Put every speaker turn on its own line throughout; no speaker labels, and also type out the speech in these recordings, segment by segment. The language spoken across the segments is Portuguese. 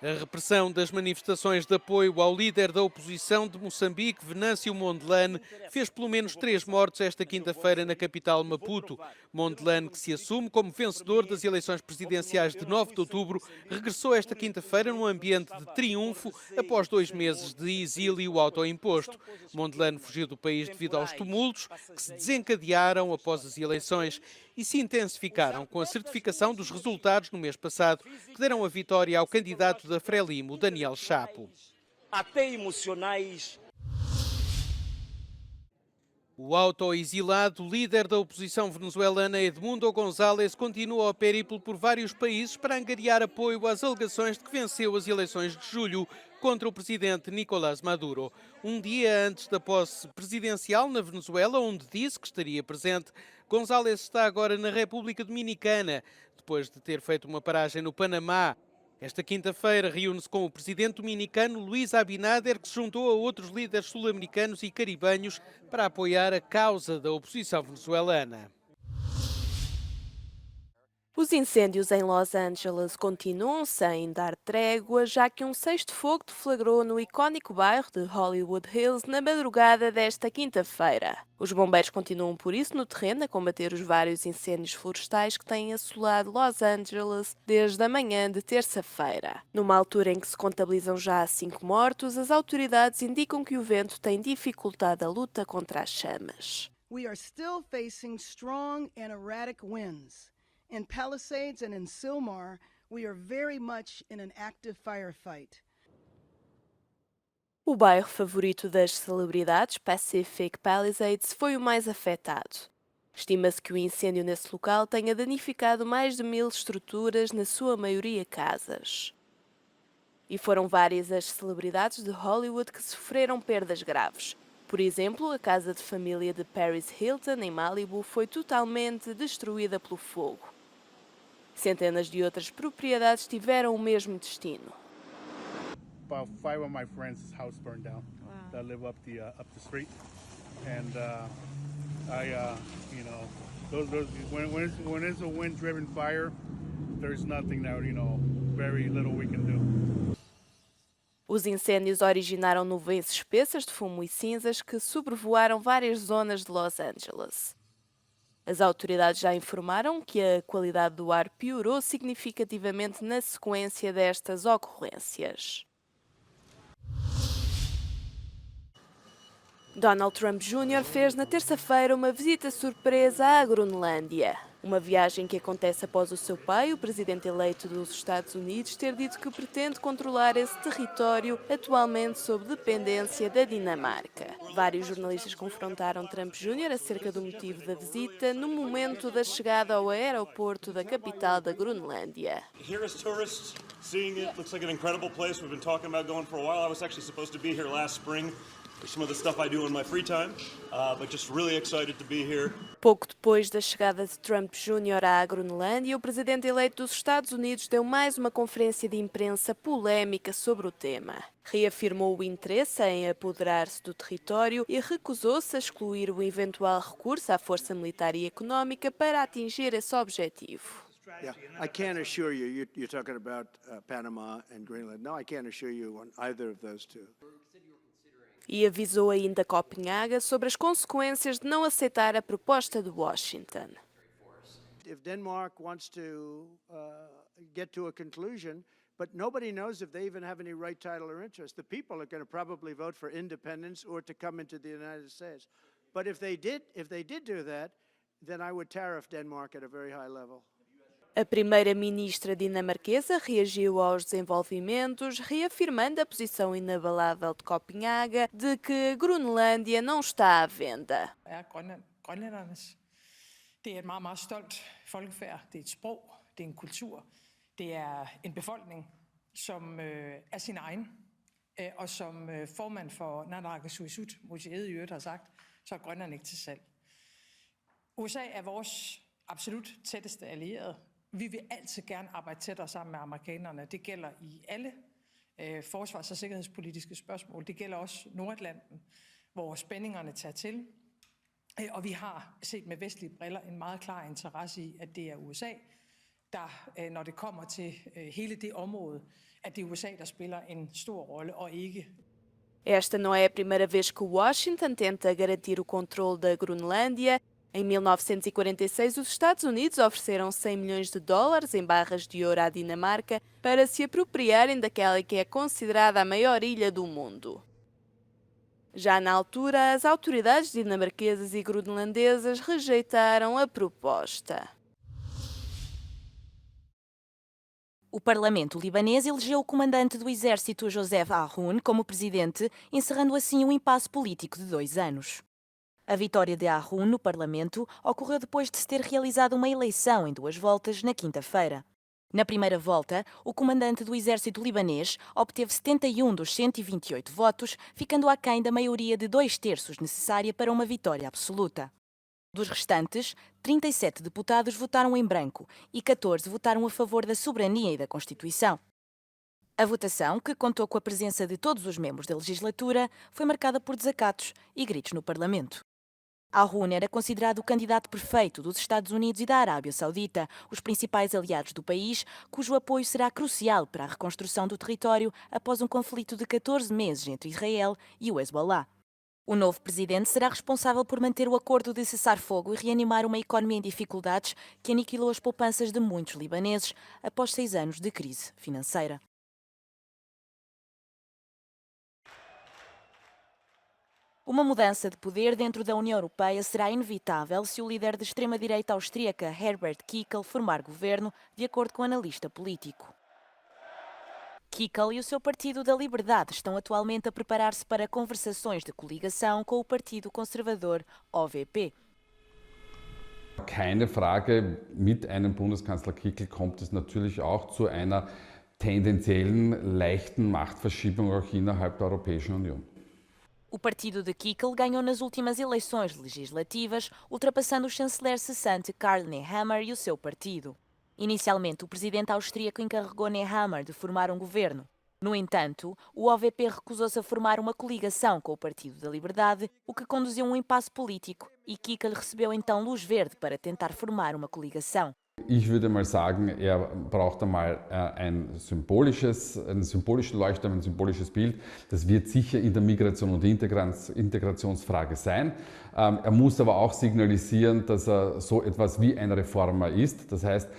A repressão das manifestações de apoio ao líder da oposição de Moçambique, Venâncio Mondlane, fez pelo menos 3 mortos esta quinta-feira na capital Maputo. Mondlane, que se assume como vencedor das eleições presidenciais de 9 de outubro, regressou esta quinta-feira num ambiente de triunfo após 2 meses de exílio autoimposto. Mondlane fugiu do país devido aos tumultos que se desencadearam após as eleições e se intensificaram com a certificação dos resultados no mês passado, que deram a vitória ao candidato da Frelimo, Daniel Chapo.
Até emocionais.
O autoexilado líder da oposição venezuelana Edmundo González continua o périplo por vários países para angariar apoio às alegações de que venceu as eleições de julho contra o presidente Nicolás Maduro. Um dia antes da posse presidencial na Venezuela, onde disse que estaria presente, González está agora na República Dominicana, depois de ter feito uma paragem no Panamá. Esta quinta-feira reúne-se com o presidente dominicano Luís Abinader, que se juntou a outros líderes sul-americanos e caribenhos para apoiar a causa da oposição venezuelana.
Os incêndios em Los Angeles continuam sem dar trégua, já que um sexto fogo deflagrou no icónico bairro de Hollywood Hills na madrugada desta quinta-feira. Os bombeiros continuam, por isso, no terreno a combater os vários incêndios florestais que têm assolado Los Angeles desde a manhã de terça-feira. Numa altura em que se contabilizam já 5 mortos, as autoridades indicam que o vento tem dificultado a luta contra as chamas.
We are still facing strong and erratic winds. In Palisades and in Sylmar, we are very much in an active firefight.
O bairro favorito das celebridades, Pacific Palisades, foi o mais afetado. Estima-se que o incêndio nesse local tenha danificado mais de 1000 estruturas, na sua maioria casas. E foram várias as celebridades de Hollywood que sofreram perdas graves. Por exemplo, a casa de família de Paris Hilton, em Malibu, foi totalmente destruída pelo fogo. Centenas de outras propriedades tiveram o mesmo destino.
About 5 of my friends' house burned down. Wow. That live up the street, and when it's a wind-driven fire, there's nothing that very little we can do.
Os incêndios originaram nuvens espessas de fumo e cinzas que sobrevoaram várias zonas de Los Angeles. As autoridades já informaram que a qualidade do ar piorou significativamente na sequência destas ocorrências. Donald Trump Jr. fez na terça-feira uma visita surpresa à Groenlândia. Uma viagem que acontece após o seu pai, o presidente eleito dos Estados Unidos, ter dito que pretende controlar esse território atualmente sob dependência da Dinamarca. Vários jornalistas confrontaram Trump Jr. acerca do motivo da visita no momento da chegada ao aeroporto da capital da Groenlândia.
Here as tourists, seeing it looks like an incredible place. We've been talking about going for a while. I was actually supposed to be here last spring. Some of the stuff I do in my free time, but just really excited to be here.
Pouco depois da chegada de Trump Jr. à Groenlândia, o presidente eleito dos Estados Unidos deu mais uma conferência de imprensa polémica sobre o tema. Reafirmou o interesse em apoderar-se do território e recusou-se a excluir o eventual recurso à força militar e económica para atingir esse objetivo.
Yeah, I can't assure you, you're talking about Panama and Greenland. No, I can't assure you on either of those two.
E avisou ainda Copenhaga sobre as consequências de não aceitar a proposta de Washington.
If Denmark wants to get to a conclusion, but nobody knows if they even have any right, title, or interest. The people are going to probably vote for independence or to come into the United States. But if they did do that, then I would tariff Denmark at a very high level.
A primeira-ministra dinamarquesa reagiu aos desenvolvimentos, reafirmando a posição inabalável de Copenhaga de que a Groenlândia não está à venda.
Grønlændernes. Det er et meget, meget stolt folkefærd. Det er et sprog, det er en kultur, det er en befolkning, som er sin egen. Og som formand for Naalakkersuisut, Musi Egede i øvrigt har sagt, så er Grønland ikke til salg. USA er vores absolut tætteste allierede. Vi vil altid gerne arbejde tættere sammen med amerikanerne. Det gælder i alle forsvars- og sikkerhedspolitiske spørgsmål. Det gælder også Nordatlanten, hvor spændingerne tager til. Og vi har set med vestlige briller en meget klar interesse i, at det er USA, der, når det kommer til hele det område, at det er USA, der spiller en stor rolle, og ikke.
Esta não é a primeira vez que Washington tenta garantir o controle da Groenlândia. Em 1946, os Estados Unidos ofereceram 100 milhões de dólares em barras de ouro à Dinamarca para se apropriarem daquela que é considerada a maior ilha do mundo. Já na altura, as autoridades dinamarquesas e groenlandesas rejeitaram a proposta.
O parlamento libanês elegeu o comandante do exército Joseph Aoun como presidente, encerrando assim um impasse político de 2 anos. A vitória de Aoun no parlamento ocorreu depois de se ter realizado uma eleição em 2 voltas na quinta-feira. Na primeira volta, o comandante do exército libanês obteve 71 dos 128 votos, ficando aquém da maioria de 2/3 necessária para uma vitória absoluta. Dos restantes, 37 deputados votaram em branco e 14 votaram a favor da soberania e da Constituição. A votação, que contou com a presença de todos os membros da legislatura, foi marcada por desacatos e gritos no Parlamento. Aoun era considerado o candidato perfeito dos Estados Unidos e da Arábia Saudita, os principais aliados do país, cujo apoio será crucial para a reconstrução do território após um conflito de 14 meses entre Israel e o Hezbollah. O novo presidente será responsável por manter o acordo de cessar-fogo e reanimar uma economia em dificuldades que aniquilou as poupanças de muitos libaneses após 6 anos de crise financeira. Uma mudança de poder dentro da União Europeia será inevitável se o líder de extrema-direita austríaca Herbert Kickl formar governo, de acordo com o analista político. Kickl e o seu Partido da Liberdade estão atualmente a preparar-se para conversações de coligação com o Partido Conservador OVP.
Keine Frage, mit einem Bundeskanzler Kickl kommt es natürlich auch zu einer tendenziellen, leichten Machtverschiebung auch innerhalb der Europäischen Union.
O partido de Kickl ganhou nas últimas eleições legislativas, ultrapassando o chanceler cessante Karl Nehammer e o seu partido. Inicialmente, o presidente austríaco encarregou Nehammer de formar um governo. No entanto, o OVP recusou-se a formar uma coligação com o Partido da Liberdade, o que conduziu a um impasse político, e Kickl recebeu então luz verde para tentar formar uma coligação.
Ich würde mal sagen, braucht einmal eine symbolische Leuchtturm, ein symbolisches Bild. Das wird sicher in der Migration und Integrationsfrage sein. Muss aber auch signalisieren, dass so etwas wie ein Reformer ist. Das heißt,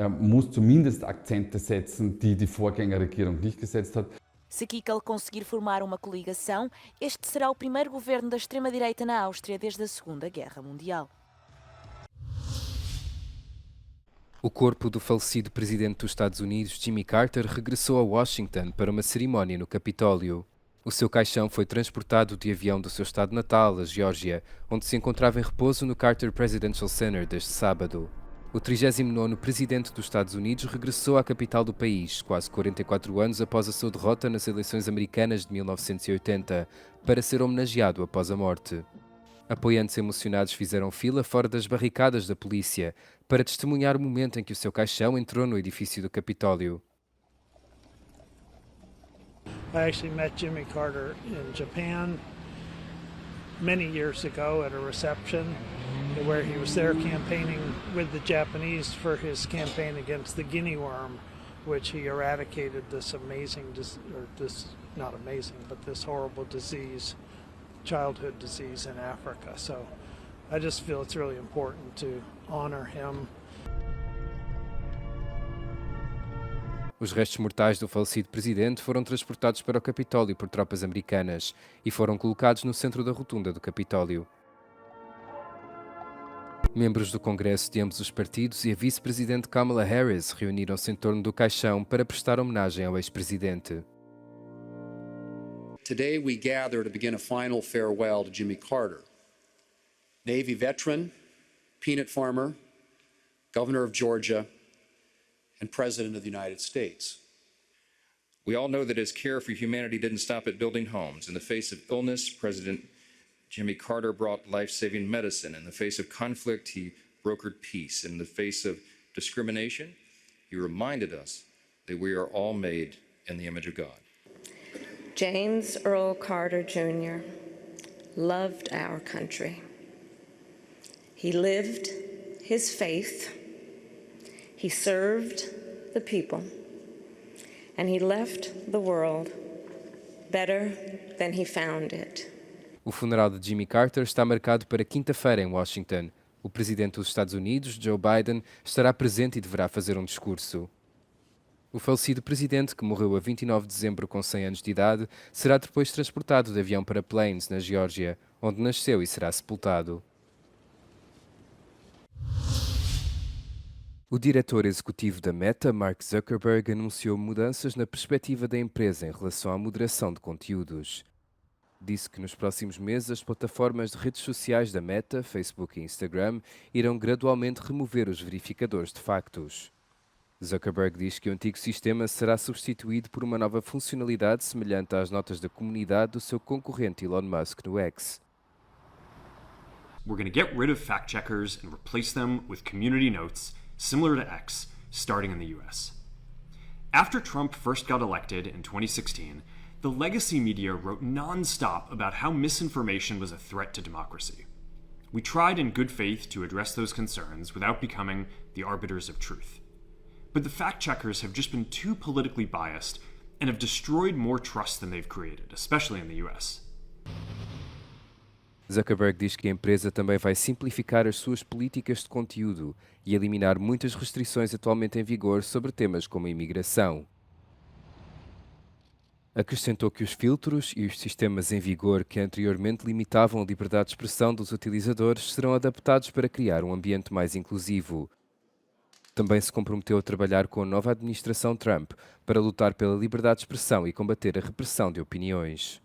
muss zumindest Akzente setzen, die die Vorgängerregierung nicht gesetzt hat.
Se Kickl conseguir formar uma coligação, este será o primeiro governo da extrema-direita na Áustria desde a Segunda Guerra Mundial.
O corpo do falecido presidente dos Estados Unidos, Jimmy Carter, regressou a Washington para uma cerimónia no Capitólio. O seu caixão foi transportado de avião do seu estado natal, a Geórgia, onde se encontrava em repouso no Carter Presidential Center desde sábado. O 39º presidente dos Estados Unidos regressou à capital do país, quase 44 anos após a sua derrota nas eleições americanas de 1980, para ser homenageado após a morte. Apoiantes emocionados fizeram fila fora das barricadas da polícia para testemunhar o momento em que o seu caixão entrou no edifício do Capitólio.
I actually met Jimmy Carter in Japan many years ago at a reception where he was there campaigning with the Japanese for his campaign against the guinea worm, which he eradicated this this horrible disease, childhood disease in Africa. So I just feel it's really important to honor him.
Os restos mortais do falecido presidente foram transportados para o Capitólio por tropas americanas e foram colocados no centro da rotunda do Capitólio. Membros do Congresso de ambos os partidos e a vice-presidente Kamala Harris reuniram-se em torno do caixão para prestar homenagem ao ex-presidente.
Today we gather to begin a final farewell to Jimmy Carter, Navy veteran, peanut farmer, governor of Georgia, and President of the United States.
We all know that his care for humanity didn't stop at building homes. In the face of illness, President Jimmy Carter brought life-saving medicine. In the face of conflict, he brokered peace. In the face of discrimination, he reminded us that we are all made in the image of God.
James Earl Carter Jr. loved our country. He lived his faith. He served the people, and he left the world better than he found it.
O funeral de Jimmy Carter está marcado para quinta-feira em Washington. O presidente dos Estados Unidos, Joe Biden, estará presente e deverá fazer um discurso. O falecido presidente, que morreu a 29 de dezembro com 100 anos de idade, será depois transportado de avião para Plains, na Geórgia, onde nasceu e será sepultado. O diretor executivo da Meta, Mark Zuckerberg, anunciou mudanças na perspectiva da empresa em relação à moderação de conteúdos. Disse que nos próximos meses as plataformas de redes sociais da Meta, Facebook e Instagram, irão gradualmente remover os verificadores de factos. Zuckerberg diz que o antigo sistema será substituído por uma nova funcionalidade semelhante às notas da comunidade do seu concorrente Elon Musk no X.
We're going to get rid of fact checkers and replace them with community notes similar to X, starting in the US. After Trump first got elected in 2016, the legacy media wrote non-stop about how misinformation was a threat to democracy. We tried in good faith to address those concerns without becoming the arbiters of truth. But the fact-checkers have just been too politically biased and have destroyed more trust than they've created, especially in the US.
Zuckerberg diz que a empresa também vai simplificar as suas políticas de conteúdo e eliminar muitas restrições atualmente em vigor sobre temas como a imigração. Acrescentou que os filtros e os sistemas em vigor que anteriormente limitavam a liberdade de expressão dos utilizadores serão adaptados para criar um ambiente mais inclusivo. Também se comprometeu a trabalhar com a nova administração Trump para lutar pela liberdade de expressão e combater a repressão de opiniões.